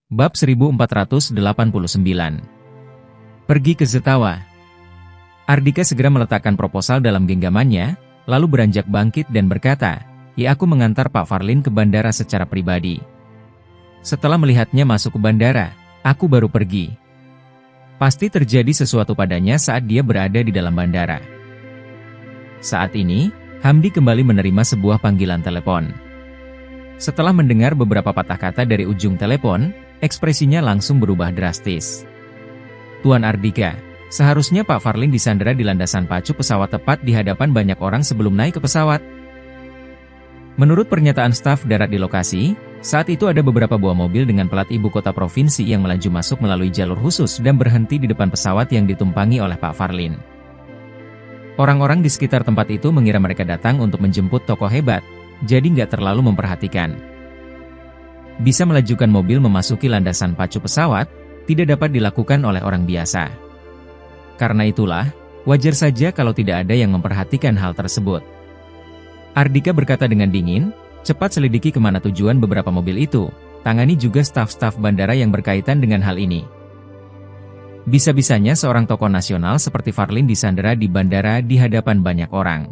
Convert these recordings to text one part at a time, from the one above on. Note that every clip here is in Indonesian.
Bab 1489. Pergi ke Zetawa. Ardika segera meletakkan proposal dalam genggamannya, lalu beranjak bangkit dan berkata, "Ya, aku mengantar Pak Farlin ke bandara secara pribadi. Setelah melihatnya masuk ke bandara, aku baru pergi. Pasti terjadi sesuatu padanya saat dia berada di dalam bandara." Saat ini, Hamdi kembali menerima sebuah panggilan telepon. Setelah mendengar beberapa patah kata dari ujung telepon, ekspresinya langsung berubah drastis. "Tuan Ardika, seharusnya Pak Farlin disandera di landasan pacu pesawat tepat di hadapan banyak orang sebelum naik ke pesawat." Menurut pernyataan staf darat di lokasi, saat itu ada beberapa buah mobil dengan plat ibu kota provinsi yang melaju masuk melalui jalur khusus dan berhenti di depan pesawat yang ditumpangi oleh Pak Farlin. Orang-orang di sekitar tempat itu mengira mereka datang untuk menjemput tokoh hebat, jadi nggak terlalu memperhatikan. Bisa melajukan mobil memasuki landasan pacu pesawat, tidak dapat dilakukan oleh orang biasa. Karena itulah, wajar saja kalau tidak ada yang memperhatikan hal tersebut. Ardika berkata dengan dingin, "Cepat selidiki kemana tujuan beberapa mobil itu, tangani juga staf-staf bandara yang berkaitan dengan hal ini. Bisa-bisanya seorang tokoh nasional seperti Farlin disandera di bandara di hadapan banyak orang.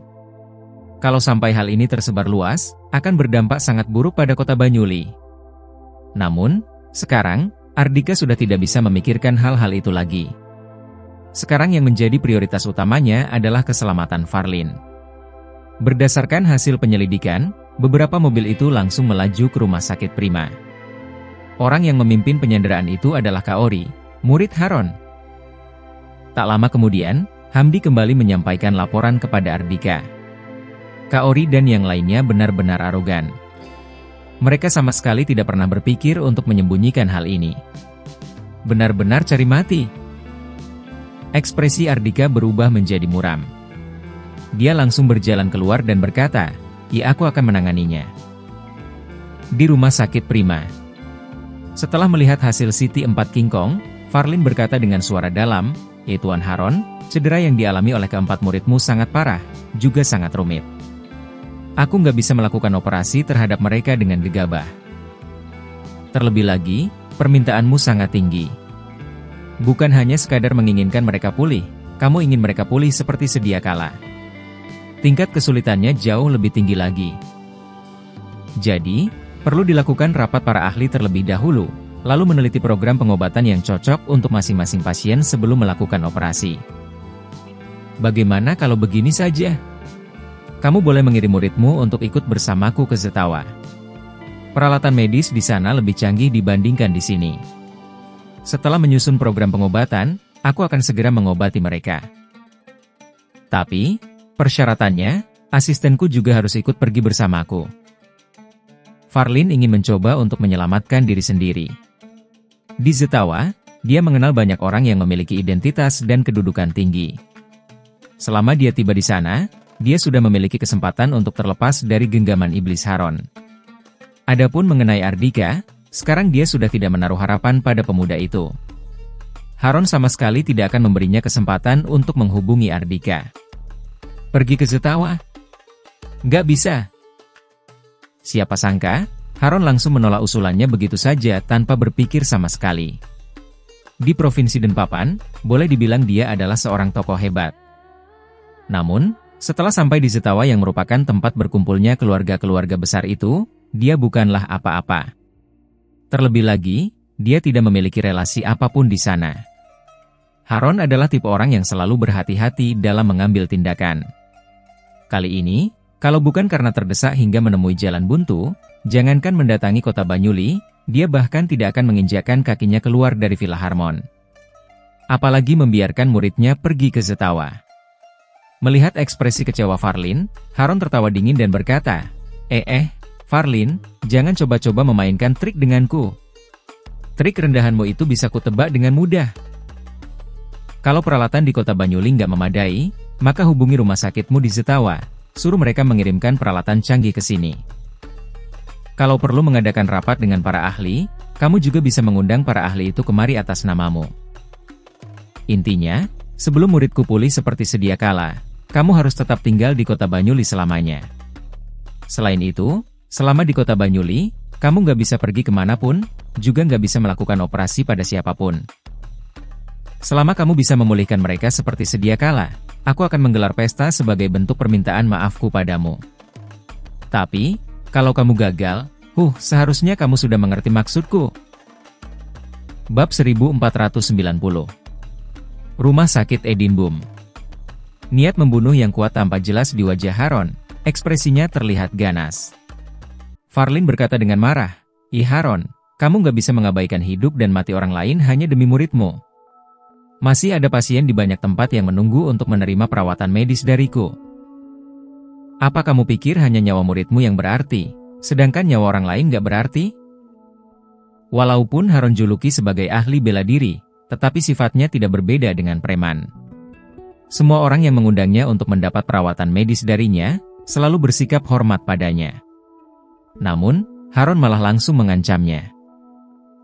Kalau sampai hal ini tersebar luas, akan berdampak sangat buruk pada kota Banyuli." Namun, sekarang, Ardika sudah tidak bisa memikirkan hal-hal itu lagi. Sekarang yang menjadi prioritas utamanya adalah keselamatan Farlin. Berdasarkan hasil penyelidikan, beberapa mobil itu langsung melaju ke rumah sakit Prima. Orang yang memimpin penyanderaan itu adalah Kaori, murid Haron. Tak lama kemudian, Hamdi kembali menyampaikan laporan kepada Ardika. Kaori dan yang lainnya benar-benar arogan. Mereka sama sekali tidak pernah berpikir untuk menyembunyikan hal ini. Benar-benar cari mati. Ekspresi Ardika berubah menjadi muram. Dia langsung berjalan keluar dan berkata, "Ya, aku akan menanganinya." Di rumah sakit Prima. Setelah melihat hasil CT 4 King Kong, Farlin berkata dengan suara dalam, "Ya Tuan Haron, cedera yang dialami oleh keempat muridmu sangat parah, juga sangat rumit. Aku nggak bisa melakukan operasi terhadap mereka dengan gegabah. Terlebih lagi, permintaanmu sangat tinggi. Bukan hanya sekadar menginginkan mereka pulih, kamu ingin mereka pulih seperti sedia kala. Tingkat kesulitannya jauh lebih tinggi lagi. Jadi, perlu dilakukan rapat para ahli terlebih dahulu, lalu meneliti program pengobatan yang cocok untuk masing-masing pasien sebelum melakukan operasi. Bagaimana kalau begini saja? Kamu boleh mengirim muridmu untuk ikut bersamaku ke Zetawa. Peralatan medis di sana lebih canggih dibandingkan di sini. Setelah menyusun program pengobatan, aku akan segera mengobati mereka. Tapi, persyaratannya, asistenku juga harus ikut pergi bersamaku." Farlin ingin mencoba untuk menyelamatkan diri sendiri. Di Zetawa, dia mengenal banyak orang yang memiliki identitas dan kedudukan tinggi. Selama dia tiba di sana, dia sudah memiliki kesempatan untuk terlepas dari genggaman iblis Haron. Adapun mengenai Ardika, sekarang dia sudah tidak menaruh harapan pada pemuda itu. Haron sama sekali tidak akan memberinya kesempatan untuk menghubungi Ardika. "Pergi ke Zetawa? Nggak bisa." Siapa sangka, Haron langsung menolak usulannya begitu saja tanpa berpikir sama sekali. Di Provinsi Denpapan, boleh dibilang dia adalah seorang tokoh hebat. Namun, setelah sampai di Zetawa yang merupakan tempat berkumpulnya keluarga-keluarga besar itu, dia bukanlah apa-apa. Terlebih lagi, dia tidak memiliki relasi apapun di sana. Haron adalah tipe orang yang selalu berhati-hati dalam mengambil tindakan. Kali ini, kalau bukan karena terdesak hingga menemui jalan buntu, jangankan mendatangi kota Banyuli, dia bahkan tidak akan menginjakkan kakinya keluar dari Villa Harmon. Apalagi membiarkan muridnya pergi ke Zetawa. Melihat ekspresi kecewa Farlin, Haron tertawa dingin dan berkata, Farlin, jangan coba-coba memainkan trik denganku. Trik rendahanmu itu bisa kutebak dengan mudah. Kalau peralatan di kota Banyuli nggak memadai, maka hubungi rumah sakitmu di Zetawa, suruh mereka mengirimkan peralatan canggih ke sini. Kalau perlu mengadakan rapat dengan para ahli, kamu juga bisa mengundang para ahli itu kemari atas namamu. Intinya, sebelum muridku pulih seperti sedia kala, kamu harus tetap tinggal di kota Banyuli selamanya. Selain itu, selama di kota Banyuli, Kamu nggak bisa pergi kemanapun, juga nggak bisa melakukan operasi pada siapapun. Selama kamu bisa memulihkan mereka seperti sedia kala, aku akan menggelar pesta sebagai bentuk permintaan maafku padamu. Tapi, kalau kamu gagal, seharusnya kamu sudah mengerti maksudku. Bab 1490. Rumah sakit Edinburgh. Niat membunuh yang kuat tampak jelas di wajah Haron, ekspresinya terlihat ganas. Farlin berkata dengan marah, Haron, kamu nggak bisa mengabaikan hidup dan mati orang lain hanya demi muridmu. Masih ada pasien di banyak tempat yang menunggu untuk menerima perawatan medis dariku. Apa kamu pikir hanya nyawa muridmu yang berarti, sedangkan nyawa orang lain nggak berarti? Walaupun Haron juluki sebagai ahli bela diri, tetapi sifatnya tidak berbeda dengan preman. Semua orang yang mengundangnya untuk mendapat perawatan medis darinya, selalu bersikap hormat padanya. Namun, Haron malah langsung mengancamnya.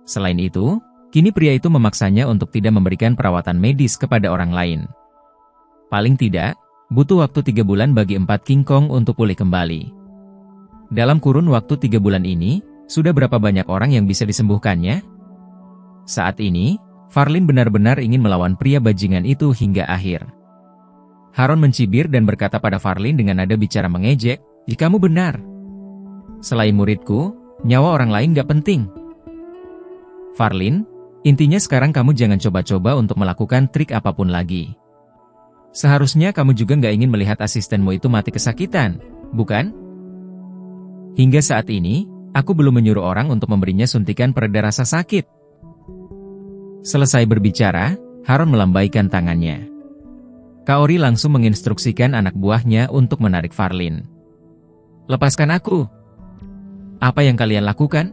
Selain itu, kini pria itu memaksanya untuk tidak memberikan perawatan medis kepada orang lain. Paling tidak, butuh waktu 3 bulan bagi 4 King Kong untuk pulih kembali. Dalam kurun waktu 3 bulan ini, sudah berapa banyak orang yang bisa disembuhkannya? Saat ini, Farlin benar-benar ingin melawan pria bajingan itu hingga akhir. Haron mencibir dan berkata pada Farlin dengan nada bicara mengejek, kamu benar. Selain muridku, nyawa orang lain gak penting. Farlin, intinya sekarang kamu jangan coba-coba untuk melakukan trik apapun lagi. Seharusnya kamu juga nggak ingin melihat asistenmu itu mati kesakitan, bukan? Hingga saat ini, aku belum menyuruh orang untuk memberinya suntikan pereda rasa sakit. Selesai berbicara, Haron melambaikan tangannya. Kaori langsung menginstruksikan anak buahnya untuk menarik Farlin. Lepaskan aku. Apa yang kalian lakukan?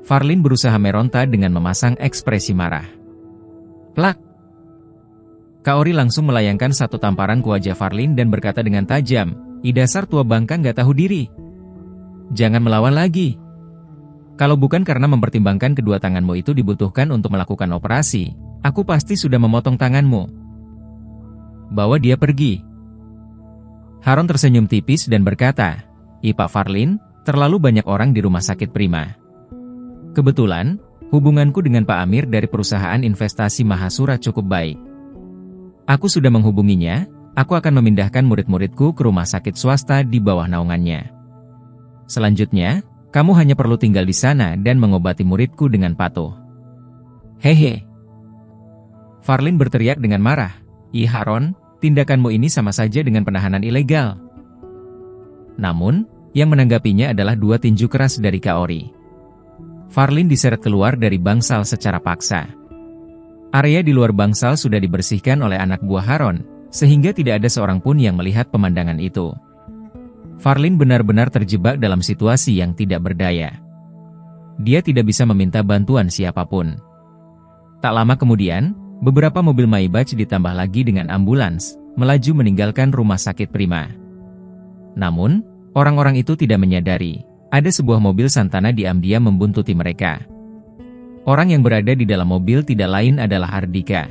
Farlin berusaha meronta dengan memasang ekspresi marah. Plak! Kaori langsung melayangkan satu tamparan ke wajah Farlin dan berkata dengan tajam, dasar tua bangka nggak tahu diri. Jangan melawan lagi. Kalau bukan karena mempertimbangkan kedua tanganmu itu dibutuhkan untuk melakukan operasi, aku pasti sudah memotong tanganmu. Bawa dia pergi. Haron tersenyum tipis dan berkata, Pak Farlin, terlalu banyak orang di rumah sakit Prima. Kebetulan, hubunganku dengan Pak Amir dari perusahaan investasi Mahasura cukup baik. Aku sudah menghubunginya, aku akan memindahkan murid-muridku ke rumah sakit swasta di bawah naungannya. Selanjutnya, kamu hanya perlu tinggal di sana dan mengobati muridku dengan patuh. Hehe. Farlin berteriak dengan marah, Haron, tindakanmu ini sama saja dengan penahanan ilegal. Namun, yang menanggapinya adalah 2 tinju keras dari Kaori. Farlin diseret keluar dari bangsal secara paksa. Area di luar bangsal sudah dibersihkan oleh anak buah Haron, sehingga tidak ada seorang pun yang melihat pemandangan itu. Farlin benar-benar terjebak dalam situasi yang tidak berdaya. Dia tidak bisa meminta bantuan siapapun. Tak lama kemudian, beberapa mobil Maybach ditambah lagi dengan ambulans, melaju meninggalkan rumah sakit Prima. Namun, orang-orang itu tidak menyadari, ada sebuah mobil Santana diam-diam membuntuti mereka. Orang yang berada di dalam mobil tidak lain adalah Ardika.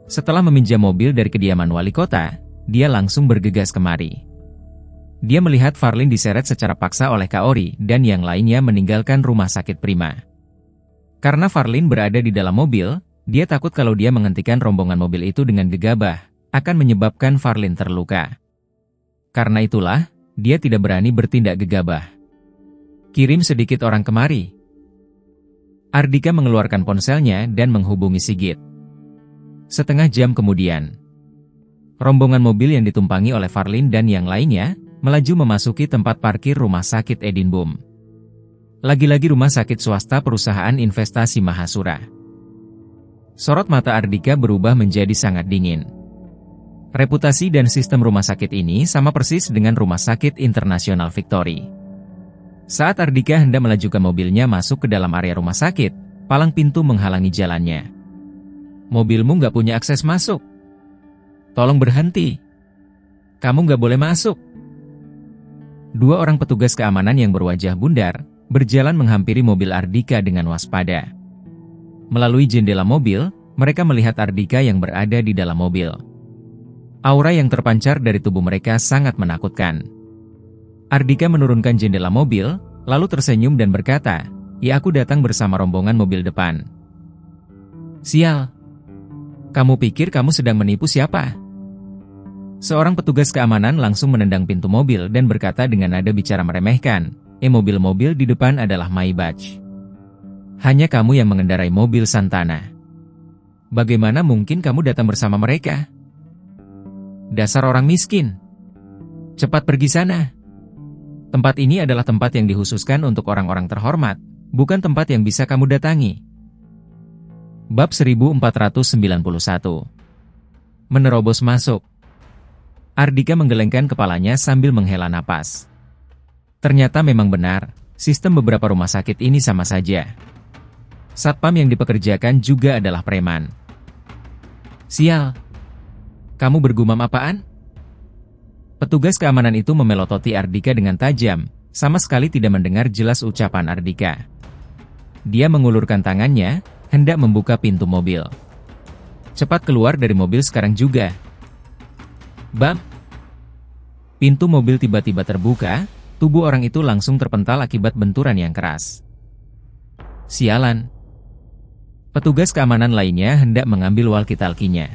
Setelah meminjam mobil dari kediaman wali kota, dia langsung bergegas kemari. Dia melihat Farlin diseret secara paksa oleh Kaori dan yang lainnya meninggalkan rumah sakit Prima. Karena Farlin berada di dalam mobil, dia takut kalau dia menghentikan rombongan mobil itu dengan gegabah, akan menyebabkan Farlin terluka. Karena itulah, dia tidak berani bertindak gegabah. Kirim sedikit orang kemari. Ardika mengeluarkan ponselnya dan menghubungi Sigit. Setengah jam kemudian, rombongan mobil yang ditumpangi oleh Farlin dan yang lainnya, melaju memasuki tempat parkir rumah sakit Edinburgh. Lagi-lagi rumah sakit swasta perusahaan investasi Mahasura. Sorot mata Ardika berubah menjadi sangat dingin. Reputasi dan sistem rumah sakit ini sama persis dengan Rumah Sakit Internasional Victory. Saat Ardika hendak melajukan mobilnya masuk ke dalam area rumah sakit, palang pintu menghalangi jalannya. Mobilmu nggak punya akses masuk. Tolong berhenti. Kamu nggak boleh masuk. 2 orang petugas keamanan yang berwajah bundar, berjalan menghampiri mobil Ardika dengan waspada. Melalui jendela mobil, mereka melihat Ardika yang berada di dalam mobil. Aura yang terpancar dari tubuh mereka sangat menakutkan. Ardika menurunkan jendela mobil, lalu tersenyum dan berkata, "Ya, aku datang bersama rombongan mobil depan." "Sial. Kamu pikir kamu sedang menipu siapa?" Seorang petugas keamanan langsung menendang pintu mobil dan berkata dengan nada bicara meremehkan, mobil-mobil di depan adalah Maybach. Hanya kamu yang mengendarai mobil Santana. Bagaimana mungkin kamu datang bersama mereka? Dasar orang miskin. Cepat pergi sana. Tempat ini adalah tempat yang dikhususkan untuk orang-orang terhormat, bukan tempat yang bisa kamu datangi. Bab 1491. Menerobos masuk. Ardika menggelengkan kepalanya sambil menghela napas. Ternyata memang benar, sistem beberapa rumah sakit ini sama saja. Satpam yang dipekerjakan juga adalah preman. Sial. Kamu bergumam apaan? Petugas keamanan itu memelototi Ardika dengan tajam, sama sekali tidak mendengar jelas ucapan Ardika. Dia mengulurkan tangannya, hendak membuka pintu mobil. Cepat keluar dari mobil sekarang juga. Bam! Pintu mobil tiba-tiba terbuka, tubuh orang itu langsung terpental akibat benturan yang keras. Sialan! Petugas keamanan lainnya hendak mengambil walkie-talkie-nya.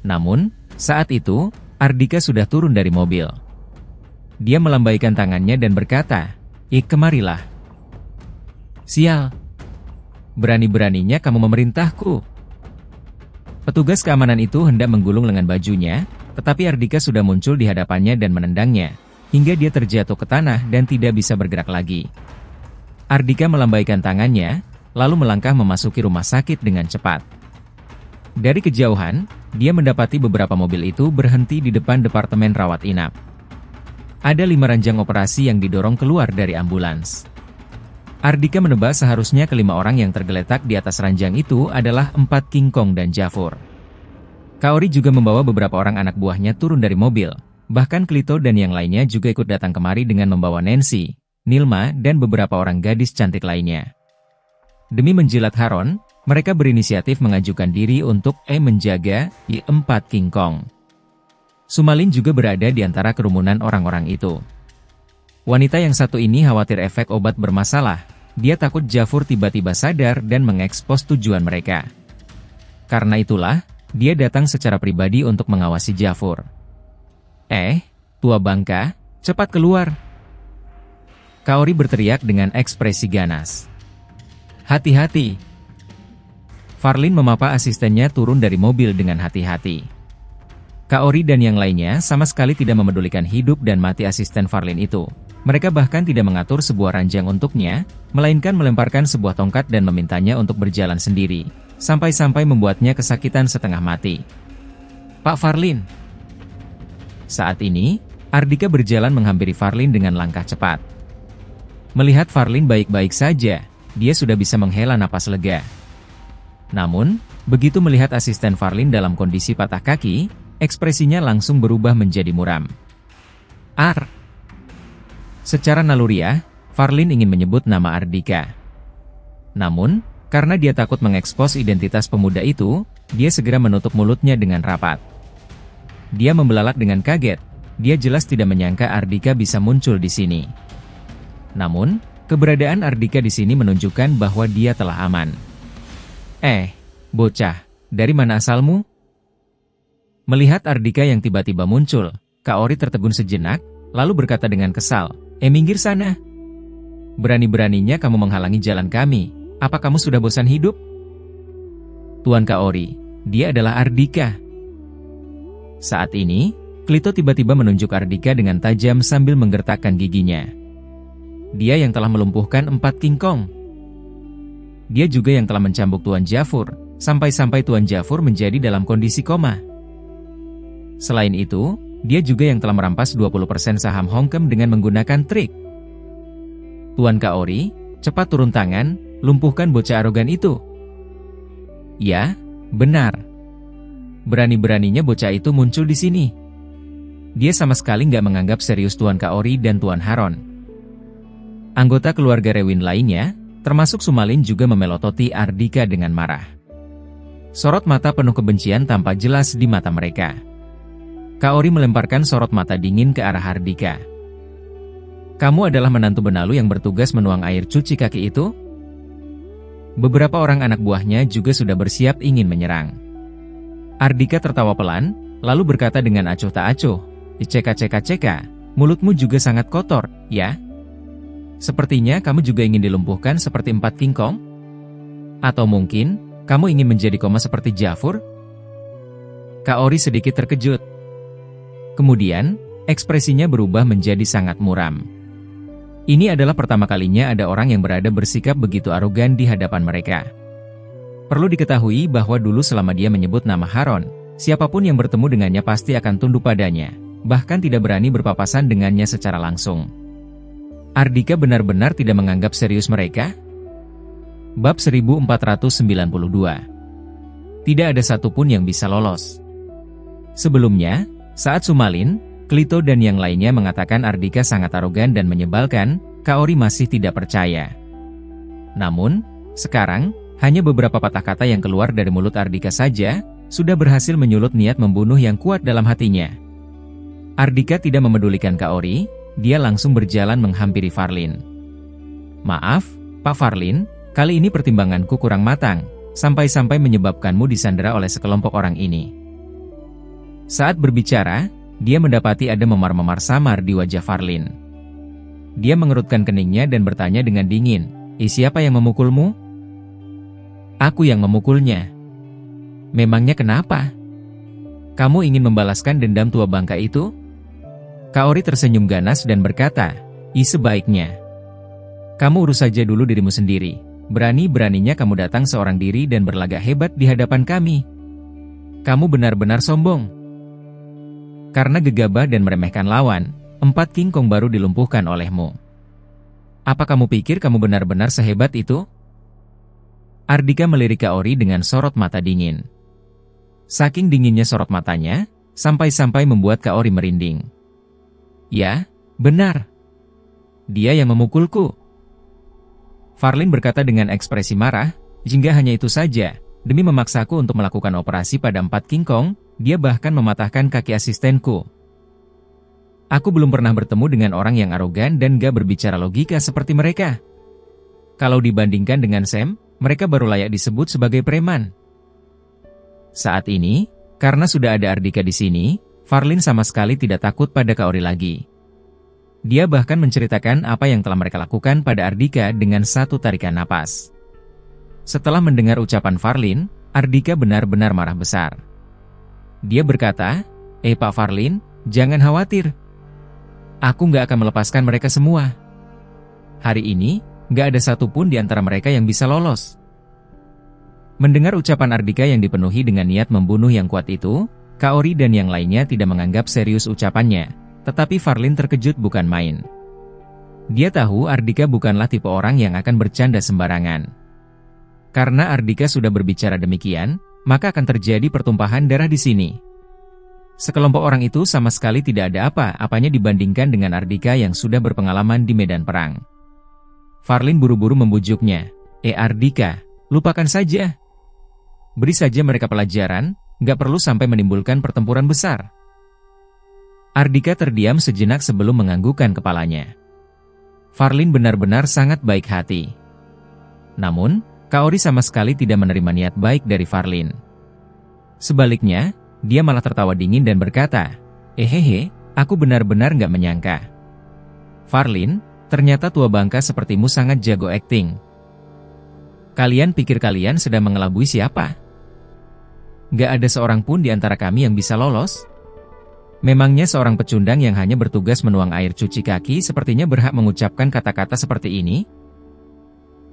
Namun, saat itu, Ardika sudah turun dari mobil. Dia melambaikan tangannya dan berkata, kemarilah. Sial! Berani-beraninya kamu memerintahku. Petugas keamanan itu hendak menggulung lengan bajunya, tetapi Ardika sudah muncul di hadapannya dan menendangnya, hingga dia terjatuh ke tanah dan tidak bisa bergerak lagi. Ardika melambaikan tangannya, lalu melangkah memasuki rumah sakit dengan cepat. Dari kejauhan, dia mendapati beberapa mobil itu berhenti di depan departemen rawat inap. Ada 5 ranjang operasi yang didorong keluar dari ambulans. Ardika menebak seharusnya kelima orang yang tergeletak di atas ranjang itu adalah 4 King Kong dan Jafur. Kaori juga membawa beberapa orang anak buahnya turun dari mobil, bahkan Klito dan yang lainnya juga ikut datang kemari dengan membawa Nancy, Nilma, dan beberapa orang gadis cantik lainnya. Demi menjilat Haron, mereka berinisiatif mengajukan diri untuk menjaga 4 King Kong. Sumalin juga berada di antara kerumunan orang-orang itu. Wanita yang satu ini khawatir efek obat bermasalah. Dia takut Jafur tiba-tiba sadar dan mengekspos tujuan mereka. Karena itulah, dia datang secara pribadi untuk mengawasi Jafur. Tua bangka, cepat keluar! Kaori berteriak dengan ekspresi ganas. Hati-hati! Farlin memapa asistennya turun dari mobil dengan hati-hati. Kaori dan yang lainnya sama sekali tidak memedulikan hidup dan mati asisten Farlin itu. Mereka bahkan tidak mengatur sebuah ranjang untuknya, melainkan melemparkan sebuah tongkat dan memintanya untuk berjalan sendiri, sampai-sampai membuatnya kesakitan setengah mati. Pak Farlin! Saat ini, Ardika berjalan menghampiri Farlin dengan langkah cepat. Melihat Farlin baik-baik saja, dia sudah bisa menghela napas lega. Namun, begitu melihat asisten Farlin dalam kondisi patah kaki, ekspresinya langsung berubah menjadi muram. Secara naluriah, Farlin ingin menyebut nama Ardika. Namun, karena dia takut mengekspos identitas pemuda itu, dia segera menutup mulutnya dengan rapat. Dia membelalak dengan kaget, dia jelas tidak menyangka Ardika bisa muncul di sini. Namun, keberadaan Ardika di sini menunjukkan bahwa dia telah aman. Bocah, dari mana asalmu? Melihat Ardika yang tiba-tiba muncul, Kaori tertegun sejenak, lalu berkata dengan kesal, minggir sana. Berani-beraninya kamu menghalangi jalan kami, apa kamu sudah bosan hidup? Tuan Kaori, dia adalah Ardika. Saat ini, Klito tiba-tiba menunjuk Ardika dengan tajam sambil menggertakkan giginya. Dia yang telah melumpuhkan 4 King Kong. Dia juga yang telah mencambuk Tuan Jafur, sampai-sampai Tuan Jafur menjadi dalam kondisi koma. Selain itu, dia juga yang telah merampas 20% saham Hongkem dengan menggunakan trik. Tuan Kaori, cepat turun tangan, lumpuhkan bocah arogan itu. Ya, benar. Berani-beraninya bocah itu muncul di sini. Dia sama sekali nggak menganggap serius Tuan Kaori dan Tuan Haron. Anggota keluarga Rewin lainnya, termasuk Sumalin juga memelototi Ardika dengan marah. Sorot mata penuh kebencian tampak jelas di mata mereka. Kaori melemparkan sorot mata dingin ke arah Ardika. Kamu adalah menantu benalu yang bertugas menuang air cuci kaki itu? Beberapa orang anak buahnya juga sudah bersiap ingin menyerang. Ardika tertawa pelan, lalu berkata dengan acuh tak acuh, "Ceka, mulutmu juga sangat kotor, ya? Sepertinya kamu juga ingin dilumpuhkan seperti 4 King Kong? Atau mungkin, kamu ingin menjadi koma seperti Jafur?" Kaori sedikit terkejut. Kemudian, ekspresinya berubah menjadi sangat muram. Ini adalah pertama kalinya ada orang yang berada bersikap begitu arogan di hadapan mereka. Perlu diketahui bahwa dulu selama dia menyebut nama Haron, siapapun yang bertemu dengannya pasti akan tunduk padanya, bahkan tidak berani berpapasan dengannya secara langsung. Ardika benar-benar tidak menganggap serius mereka? Bab 1492. Tidak ada satupun yang bisa lolos. Sebelumnya, saat Sumalin, Klito dan yang lainnya mengatakan Ardika sangat arogan dan menyebalkan, Kaori masih tidak percaya. Namun, sekarang, hanya beberapa patah kata yang keluar dari mulut Ardika saja, sudah berhasil menyulut niat membunuh yang kuat dalam hatinya. Ardika tidak memedulikan Kaori, dia langsung berjalan menghampiri Farlin. "Maaf, Pak Farlin, kali ini pertimbanganku kurang matang, sampai-sampai menyebabkanmu disandera oleh sekelompok orang ini." Saat berbicara, dia mendapati ada memar-memar samar di wajah Farlin. Dia mengerutkan keningnya dan bertanya dengan dingin, "Siapa yang memukulmu?" "Aku yang memukulnya." "Memangnya kenapa? Kamu ingin membalaskan dendam tua bangka itu?" Kaori tersenyum ganas dan berkata, "Sebaiknya kamu urus saja dulu dirimu sendiri. Berani-beraninya kamu datang seorang diri dan berlagak hebat di hadapan kami. Kamu benar-benar sombong." Karena gegabah dan meremehkan lawan, 4 King Kong baru dilumpuhkan olehmu. Apa kamu pikir kamu benar-benar sehebat itu? Ardika melirik Kaori dengan sorot mata dingin. Saking dinginnya sorot matanya, sampai-sampai membuat Kaori merinding. "Ya, benar. Dia yang memukulku." Farlin berkata dengan ekspresi marah, "Jika hanya itu saja, demi memaksaku untuk melakukan operasi pada 4 King Kong, dia bahkan mematahkan kaki asistenku. Aku belum pernah bertemu dengan orang yang arogan dan gak berbicara logika seperti mereka. Kalau dibandingkan dengan Sam, mereka baru layak disebut sebagai preman." Saat ini, karena sudah ada Ardika di sini, Farlin sama sekali tidak takut pada Kaori lagi. Dia bahkan menceritakan apa yang telah mereka lakukan pada Ardika dengan satu tarikan napas. Setelah mendengar ucapan Farlin, Ardika benar-benar marah besar. Dia berkata, Pak Farlin, jangan khawatir. Aku nggak akan melepaskan mereka semua. Hari ini, nggak ada satupun di antara mereka yang bisa lolos." Mendengar ucapan Ardika yang dipenuhi dengan niat membunuh yang kuat itu, Kaori dan yang lainnya tidak menganggap serius ucapannya, tetapi Farlin terkejut bukan main. Dia tahu Ardika bukanlah tipe orang yang akan bercanda sembarangan. Karena Ardika sudah berbicara demikian, maka akan terjadi pertumpahan darah di sini. Sekelompok orang itu sama sekali tidak ada apa-apanya dibandingkan dengan Ardika yang sudah berpengalaman di medan perang. Farlin buru-buru membujuknya, Ardika, lupakan saja. Beri saja mereka pelajaran, gak perlu sampai menimbulkan pertempuran besar." Ardika terdiam sejenak sebelum menganggukkan kepalanya. Farlin benar-benar sangat baik hati. Namun, Kaori sama sekali tidak menerima niat baik dari Farlin. Sebaliknya, dia malah tertawa dingin dan berkata, aku benar-benar nggak menyangka. Farlin, ternyata tua bangka sepertimu sangat jago akting. Kalian pikir kalian sedang mengelabui siapa? Nggak ada seorang pun di antara kami yang bisa lolos? Memangnya seorang pecundang yang hanya bertugas menuang air cuci kaki sepertinya berhak mengucapkan kata-kata seperti ini?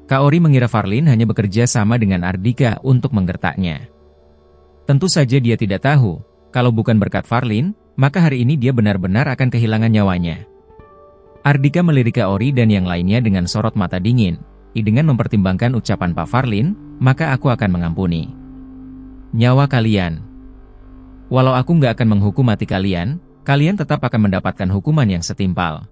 Kaori mengira Farlin hanya bekerja sama dengan Ardika untuk menggertaknya. Tentu saja dia tidak tahu, kalau bukan berkat Farlin, maka hari ini dia benar-benar akan kehilangan nyawanya. Ardika melirik Kaori dan yang lainnya dengan sorot mata dingin. Dengan mempertimbangkan ucapan Pak Farlin, maka aku akan mengampuni nyawa kalian. Walau aku nggak akan menghukum mati kalian, kalian tetap akan mendapatkan hukuman yang setimpal.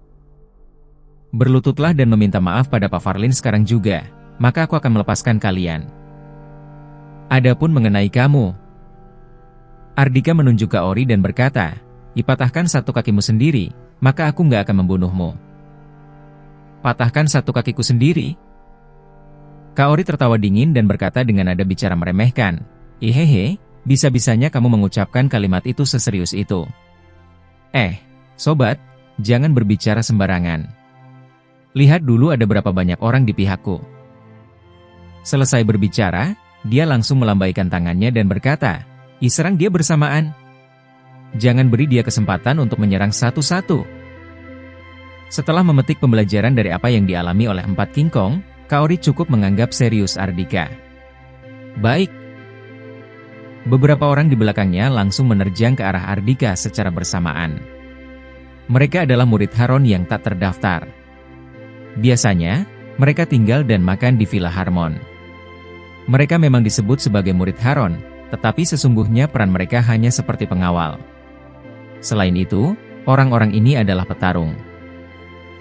Berlututlah dan meminta maaf pada Pak Farlin sekarang juga, maka aku akan melepaskan kalian. Adapun mengenai kamu, Ardika menunjuk Kaori dan berkata, "Ipatahkan satu kakimu sendiri, maka aku nggak akan membunuhmu." Patahkan satu kakiku sendiri. Kaori tertawa dingin dan berkata dengan nada bicara meremehkan. Hehehe, bisa-bisanya kamu mengucapkan kalimat itu seserius itu. Sobat, jangan berbicara sembarangan. Lihat dulu ada berapa banyak orang di pihakku. Selesai berbicara, dia langsung melambaikan tangannya dan berkata, serang dia bersamaan. Jangan beri dia kesempatan untuk menyerang satu-satu. Setelah memetik pembelajaran dari apa yang dialami oleh 4 King Kong, Kaori cukup menganggap serius Ardhika. Baik. Beberapa orang di belakangnya langsung menerjang ke arah Ardhika secara bersamaan. Mereka adalah murid Haron yang tak terdaftar. Biasanya, mereka tinggal dan makan di Villa Harmon. Mereka memang disebut sebagai murid Haron, tetapi sesungguhnya peran mereka hanya seperti pengawal. Selain itu, orang-orang ini adalah petarung.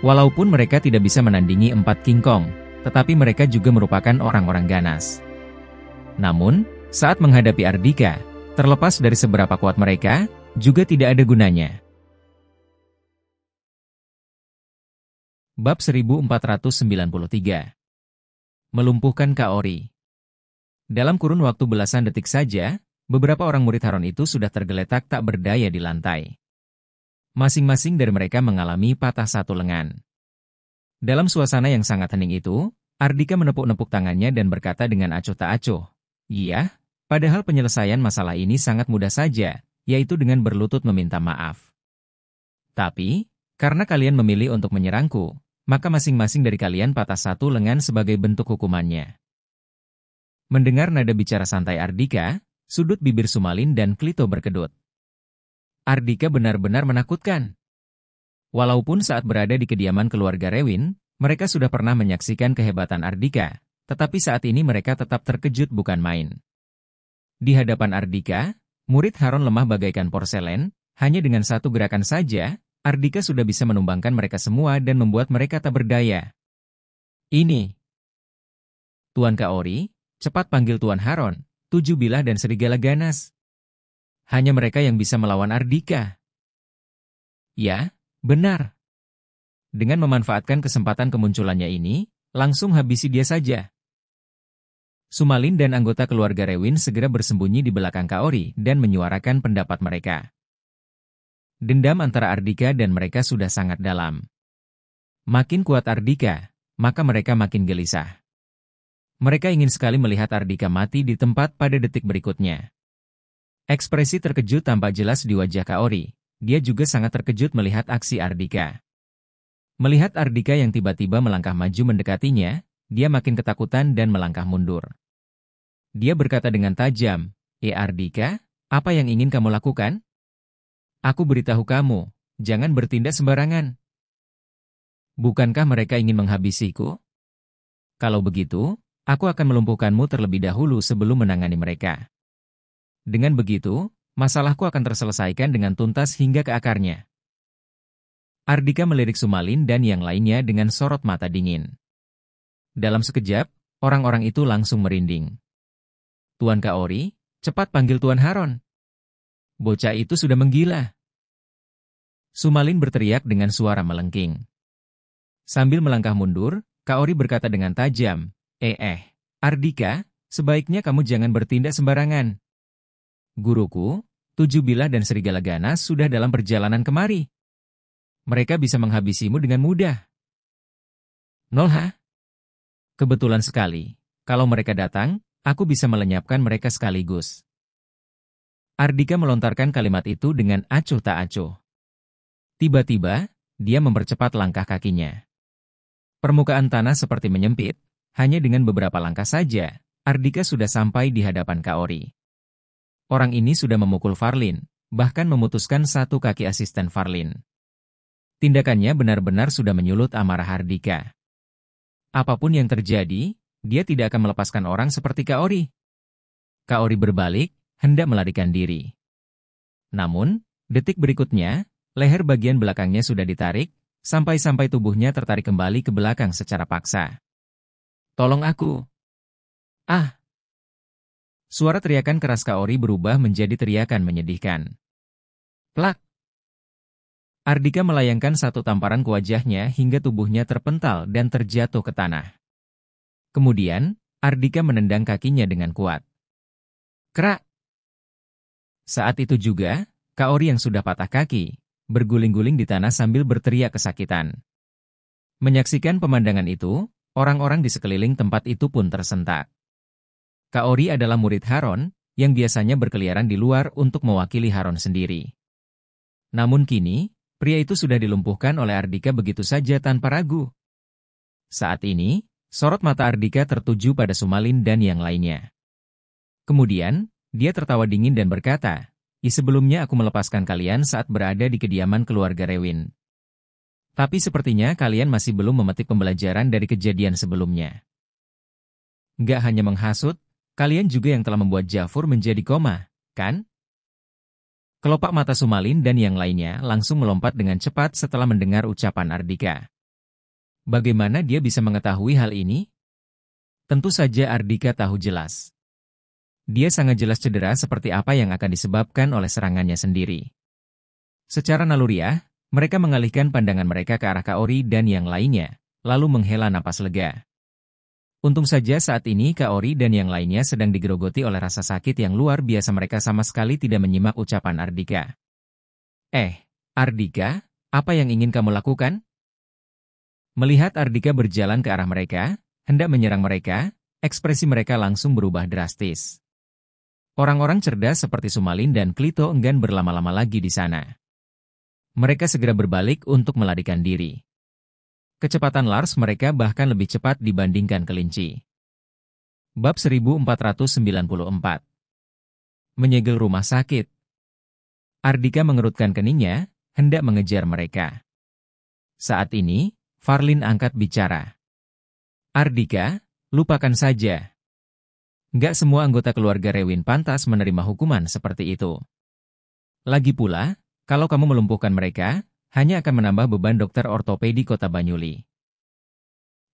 Walaupun mereka tidak bisa menandingi 4 King Kong, tetapi mereka juga merupakan orang-orang ganas. Namun, saat menghadapi Ardhika, terlepas dari seberapa kuat mereka, juga tidak ada gunanya. Bab 1493. Melumpuhkan Kaori. Dalam kurun waktu belasan detik saja, beberapa orang murid Haron itu sudah tergeletak tak berdaya di lantai. Masing-masing dari mereka mengalami patah satu lengan. Dalam suasana yang sangat hening itu, Ardhika menepuk-nepuk tangannya dan berkata dengan acuh tak acuh, "Iya, padahal penyelesaian masalah ini sangat mudah saja, yaitu dengan berlutut meminta maaf. Tapi, karena kalian memilih untuk menyerangku, maka masing-masing dari kalian patah satu lengan sebagai bentuk hukumannya." Mendengar nada bicara santai Ardhika, sudut bibir Sumalin dan Klito berkedut. Ardhika benar-benar menakutkan. Walaupun saat berada di kediaman keluarga Rewin, mereka sudah pernah menyaksikan kehebatan Ardhika, tetapi saat ini mereka tetap terkejut bukan main. Di hadapan Ardhika, murid Haron lemah bagaikan porselen, hanya dengan satu gerakan saja, Ardhika sudah bisa menumbangkan mereka semua dan membuat mereka tak berdaya. Ini. Tuan Kaori, cepat panggil Tuan Haron, 7 bilah dan serigala ganas. Hanya mereka yang bisa melawan Ardhika. Ya, benar. Dengan memanfaatkan kesempatan kemunculannya ini, langsung habisi dia saja. Sumalin dan anggota keluarga Rewin segera bersembunyi di belakang Kaori dan menyuarakan pendapat mereka. Dendam antara Ardhika dan mereka sudah sangat dalam. Makin kuat Ardhika, maka mereka makin gelisah. Mereka ingin sekali melihat Ardhika mati di tempat pada detik berikutnya. Ekspresi terkejut tampak jelas di wajah Kaori. Dia juga sangat terkejut melihat aksi Ardhika. Melihat Ardhika yang tiba-tiba melangkah maju mendekatinya, dia makin ketakutan dan melangkah mundur. Dia berkata dengan tajam, Ardhika, apa yang ingin kamu lakukan? Aku beritahu kamu, jangan bertindak sembarangan. Bukankah mereka ingin menghabisiku? Kalau begitu, aku akan melumpuhkanmu terlebih dahulu sebelum menangani mereka. Dengan begitu, masalahku akan terselesaikan dengan tuntas hingga ke akarnya. Ardhika melirik Sumalin dan yang lainnya dengan sorot mata dingin. Dalam sekejap, orang-orang itu langsung merinding. Tuan Kaori, cepat panggil Tuan Haron. Bocah itu sudah menggila. Sumalin berteriak dengan suara melengking. Sambil melangkah mundur, Kaori berkata dengan tajam, Ardhika, sebaiknya kamu jangan bertindak sembarangan. Guruku, 7 bilah dan serigala ganas sudah dalam perjalanan kemari. Mereka bisa menghabisimu dengan mudah. Kebetulan sekali, kalau mereka datang, aku bisa melenyapkan mereka sekaligus. Ardhika melontarkan kalimat itu dengan acuh tak acuh. Tiba-tiba, dia mempercepat langkah kakinya. Permukaan tanah seperti menyempit, hanya dengan beberapa langkah saja, Ardhika sudah sampai di hadapan Kaori. Orang ini sudah memukul Farlin, bahkan memutuskan satu kaki asisten Farlin. Tindakannya benar-benar sudah menyulut amarah Ardhika. Apapun yang terjadi, dia tidak akan melepaskan orang seperti Kaori. Kaori berbalik, hendak melarikan diri. Namun, detik berikutnya, leher bagian belakangnya sudah ditarik, sampai-sampai tubuhnya tertarik kembali ke belakang secara paksa. Tolong aku! Ah! Suara teriakan keras Kaori berubah menjadi teriakan menyedihkan. Plak! Ardika melayangkan satu tamparan ke wajahnya hingga tubuhnya terpental dan terjatuh ke tanah. Kemudian, Ardika menendang kakinya dengan kuat. Krak! Saat itu juga, Kaori yang sudah patah kaki, berguling-guling di tanah sambil berteriak kesakitan. Menyaksikan pemandangan itu, orang-orang di sekeliling tempat itu pun tersentak. Kaori adalah murid Haron, yang biasanya berkeliaran di luar untuk mewakili Haron sendiri. Namun kini, pria itu sudah dilumpuhkan oleh Ardika begitu saja tanpa ragu. Saat ini, sorot mata Ardika tertuju pada Sumalin dan yang lainnya. Kemudian, dia tertawa dingin dan berkata, sebelumnya aku melepaskan kalian saat berada di kediaman keluarga Rewin. Tapi sepertinya kalian masih belum memetik pembelajaran dari kejadian sebelumnya. Nggak hanya menghasut, kalian juga yang telah membuat Jafur menjadi koma, kan? Kelopak mata Sumalin dan yang lainnya langsung melompat dengan cepat setelah mendengar ucapan Ardika. Bagaimana dia bisa mengetahui hal ini? Tentu saja Ardika tahu jelas. Dia sangat jelas cedera seperti apa yang akan disebabkan oleh serangannya sendiri. Secara naluriah, mereka mengalihkan pandangan mereka ke arah Kaori dan yang lainnya, lalu menghela napas lega. Untung saja saat ini Kaori dan yang lainnya sedang digerogoti oleh rasa sakit yang luar biasa, mereka sama sekali tidak menyimak ucapan Ardika. Ardika, apa yang ingin kamu lakukan? Melihat Ardika berjalan ke arah mereka, hendak menyerang mereka, ekspresi mereka langsung berubah drastis. Orang-orang cerdas seperti Sumalin dan Klito enggan berlama-lama lagi di sana. Mereka segera berbalik untuk melarikan diri. Kecepatan Lars mereka bahkan lebih cepat dibandingkan kelinci. Bab 1494. Menyegel rumah sakit. Ardika mengerutkan keningnya, hendak mengejar mereka. Saat ini, Farlin angkat bicara. Ardika, lupakan saja. Nggak semua anggota keluarga Rewin pantas menerima hukuman seperti itu. Lagi pula, kalau kamu melumpuhkan mereka, hanya akan menambah beban dokter ortopedi Kota Banyuli.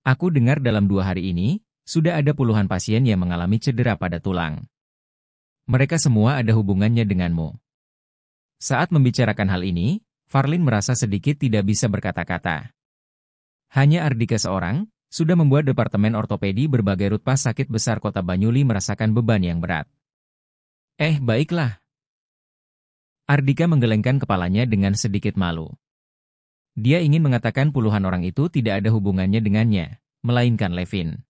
Aku dengar dalam 2 hari ini, sudah ada puluhan pasien yang mengalami cedera pada tulang. Mereka semua ada hubungannya denganmu. Saat membicarakan hal ini, Farlin merasa sedikit tidak bisa berkata-kata. Hanya Ardika seorang, sudah membuat Departemen Ortopedi berbagai rutpas sakit besar Kota Banyuli merasakan beban yang berat. Baiklah. Ardika menggelengkan kepalanya dengan sedikit malu. Dia ingin mengatakan puluhan orang itu tidak ada hubungannya dengannya, melainkan Levin.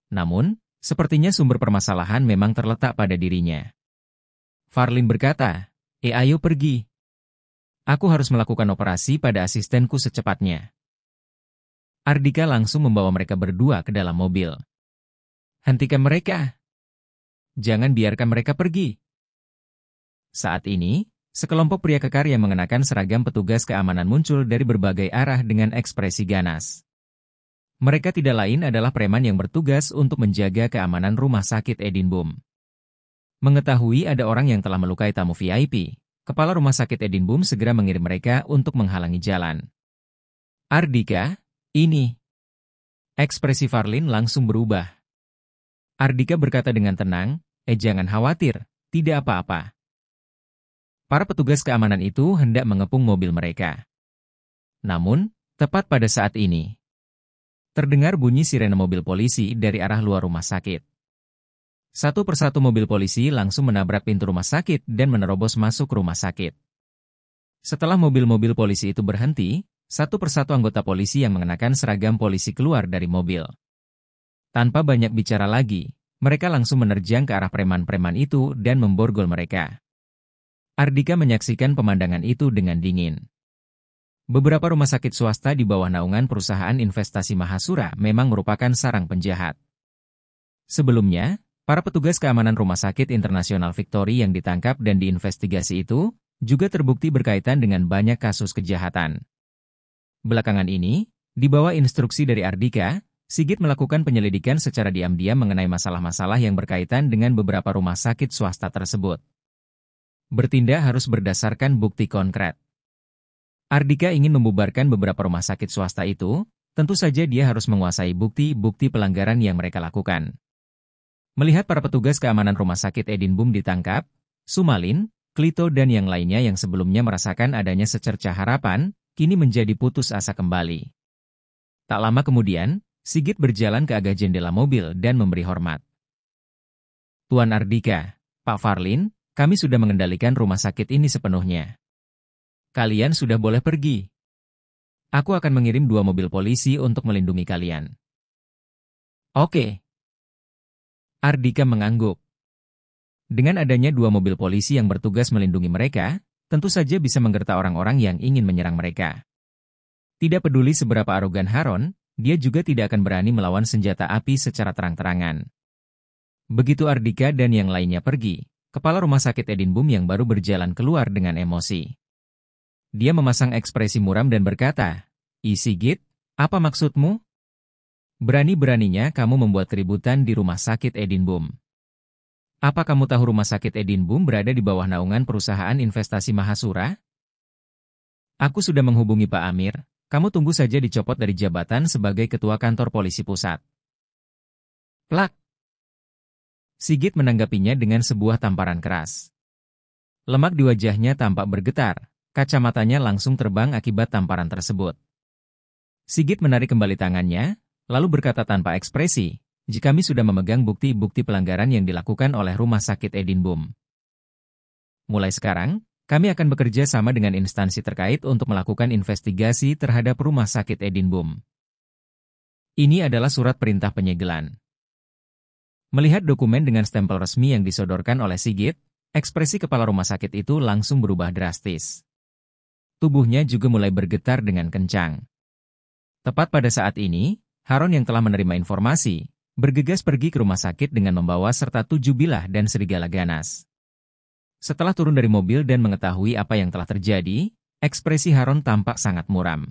Namun, sepertinya sumber permasalahan memang terletak pada dirinya. Farlin berkata, ayo pergi. Aku harus melakukan operasi pada asistenku secepatnya. Ardika langsung membawa mereka berdua ke dalam mobil. Hentikan mereka. Jangan biarkan mereka pergi. Saat ini, sekelompok pria kekar yang mengenakan seragam petugas keamanan muncul dari berbagai arah dengan ekspresi ganas. Mereka tidak lain adalah preman yang bertugas untuk menjaga keamanan rumah sakit Edinburgh. Mengetahui ada orang yang telah melukai tamu VIP, kepala rumah sakit Edinburgh segera mengirim mereka untuk menghalangi jalan. Ardika, ini. Ekspresi Farlin langsung berubah. Ardika berkata dengan tenang, jangan khawatir, tidak apa-apa. Para petugas keamanan itu hendak mengepung mobil mereka. Namun, tepat pada saat ini, terdengar bunyi sirene mobil polisi dari arah luar rumah sakit. Satu persatu mobil polisi langsung menabrak pintu rumah sakit dan menerobos masuk rumah sakit. Setelah mobil-mobil polisi itu berhenti, satu persatu anggota polisi yang mengenakan seragam polisi keluar dari mobil. Tanpa banyak bicara lagi, mereka langsung menerjang ke arah preman-preman itu dan memborgol mereka. Ardika menyaksikan pemandangan itu dengan dingin. Beberapa rumah sakit swasta di bawah naungan perusahaan investasi Mahasura memang merupakan sarang penjahat. Sebelumnya, para petugas keamanan Rumah Sakit Internasional Victory yang ditangkap dan diinvestigasi itu juga terbukti berkaitan dengan banyak kasus kejahatan. Belakangan ini, di bawah instruksi dari Ardika, Sigit melakukan penyelidikan secara diam-diam mengenai masalah-masalah yang berkaitan dengan beberapa rumah sakit swasta tersebut. Bertindak harus berdasarkan bukti konkret. Ardika ingin membubarkan beberapa rumah sakit swasta itu, tentu saja dia harus menguasai bukti-bukti pelanggaran yang mereka lakukan. Melihat para petugas keamanan rumah sakit Edinburgh ditangkap, Sumalin, Clito dan yang lainnya yang sebelumnya merasakan adanya secercah harapan, kini menjadi putus asa kembali. Tak lama kemudian, Sigit berjalan ke agak jendela mobil dan memberi hormat. Tuan Ardika, Pak Farlin, kami sudah mengendalikan rumah sakit ini sepenuhnya. Kalian sudah boleh pergi. Aku akan mengirim 2 mobil polisi untuk melindungi kalian. Oke. Ardika mengangguk. Dengan adanya 2 mobil polisi yang bertugas melindungi mereka, tentu saja bisa menggerta orang-orang yang ingin menyerang mereka. Tidak peduli seberapa arogan Haron, dia juga tidak akan berani melawan senjata api secara terang-terangan. Begitu Ardika dan yang lainnya pergi, kepala rumah sakit Edinburgh yang baru berjalan keluar dengan emosi. Dia memasang ekspresi muram dan berkata, Sigit, apa maksudmu? Berani-beraninya kamu membuat keributan di rumah sakit Edinburgh. Apa kamu tahu rumah sakit Edinburgh berada di bawah naungan perusahaan investasi Mahasura? Aku sudah menghubungi Pak Amir, kamu tunggu saja dicopot dari jabatan sebagai ketua kantor polisi pusat. Plak! Sigit menanggapinya dengan sebuah tamparan keras. Lemak di wajahnya tampak bergetar, kacamatanya langsung terbang akibat tamparan tersebut. Sigit menarik kembali tangannya, lalu berkata tanpa ekspresi, jika kami sudah memegang bukti-bukti pelanggaran yang dilakukan oleh rumah sakit Edinburgh. Mulai sekarang, kami akan bekerja sama dengan instansi terkait untuk melakukan investigasi terhadap rumah sakit Edinburgh. Ini adalah surat perintah penyegelan. Melihat dokumen dengan stempel resmi yang disodorkan oleh Sigit, ekspresi kepala rumah sakit itu langsung berubah drastis. Tubuhnya juga mulai bergetar dengan kencang. Tepat pada saat ini, Haron yang telah menerima informasi, bergegas pergi ke rumah sakit dengan membawa serta 7 bilah dan serigala ganas. Setelah turun dari mobil dan mengetahui apa yang telah terjadi, ekspresi Haron tampak sangat muram.